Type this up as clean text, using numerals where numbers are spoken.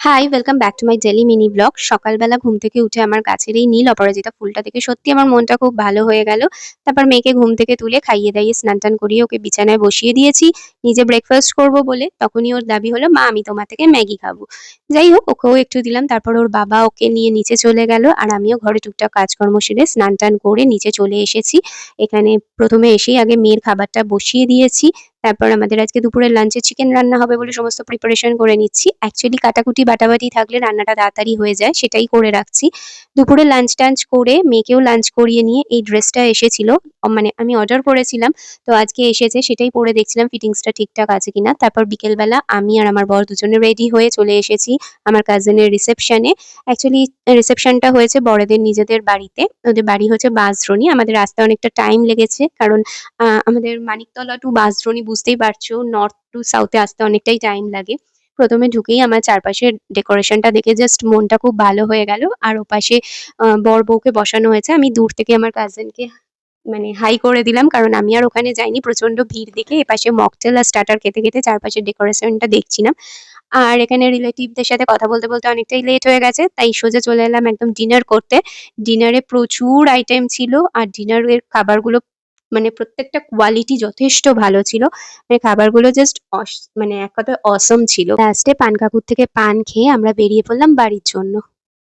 High, welcome back to my daily mini blog. সকালবেলা ঘুম থেকে উঠে আমার গাছের এই নীল অপরাজিতা ফুলটা দেখে সত্যি আমার মনটা খুব ভালো হয়ে গেল। তারপর মেয়েকে ঘুম থেকে তুলে খাইয়ে-দাইয়ে স্নান-টান করিয়ে ওকে বিছানায় বসিয়ে দিয়েছি। নিজে ব্রেকফাস্ট করব বলে তখনই ওর দাবি হলো, "মা আমি তোমার থেকে ম্যাগি খাবো।" যাই হোক ওকেও একটু দিলাম। তারপর ওর বাবা ওকে নিয়ে নিচে চলে গেল। আর আমিও ঘরে টুকটাক কাজকর্ম সেরে স্নান-টান করে নিচে চলে এসেছি। এখানে ১ম এ এসেই আগে মেয়ের খাবারটা বসিয়ে দিয়েছি। তারপর আমাদের আজকে দুপুরের লাঞ্চে চিকেন রান্না হবে বলে সমস্ত প্রিপারেশন করে নিচ্ছি। অ্যাকচুয়ালি কাটাকুটি বাটাবাটি থাকলে রান্নাটা তাড়াতাড়ি হয়ে যায়, সেটাই করে রাখছি। দুপুরে লাঞ্চ-টাঞ্চ করে মেয়েকেও লাঞ্চ করিয়ে নিয়ে এই ড্রেসটা এসেছিল। মানে আমি অর্ডার করেছিলাম। তো আজকে এসেছে সেটাই পরে দেখছিলাম ফিটিংসটা ঠিকঠাক আছে কিনা। তারপর বিকেলবেলা আমি আর আমার বর দুজনে রেডি হয়ে চলে এসেছি আমার কাজিনের রিসেপশনে। অ্যাকচুয়ালি রিসেপশনটা হয়েছে বড়দের নিজেদের বাড়িতে। ওদের বাড়ি হচ্ছে বাঁশদ্রোণী। আমাদের আসতে অনেকটা টাইম লেগেছে। কারণ আমাদের মানিকতলা টু বাঁশদ্রোণী বুঝতেই পারছো নর্থ টু সাউথ এ আসতে অনেকটাই টাইম লাগে। ১ম এ ঢুকেই আমার চারপাশের ডেকোরেশনটা দেখে জাস্ট মনটা খুব ভালো হয়ে গেল। আর ওপাশে বর-বউকে বসানো হয়েছে। আমি দূর থেকে আমার কাজিনকে মানে হাই করে দিলাম। কারণ আমি আর ওখানে যাইনি। প্রচন্ড ভিড় দেখে এপাশে মকটেল আর স্টার্টার খেতে, খেতে চারপাশের ডেকোরেশনটা দেখছিলাম। আর এখানে রিলেটিভদের সাথে কথা বলতে, বলতে অনেকটাই লেট হয়ে গেছে। তাই সোজা চলে এলাম একদম ডিনার করতে। ডিনারে প্রচুর আইটেম ছিল। আর ডিনারের খাবারগুলো মানে প্রত্যেকটা কোয়ালিটি যথেষ্ট ভালো ছিল। মানে খাবারগুলো জাস্ট মানে এক কথায় অসম ছিল। লাস্টে পান কাকুর থেকে পান খেয়ে আমরা বেরিয়ে পড়লাম বাড়ির জন্য।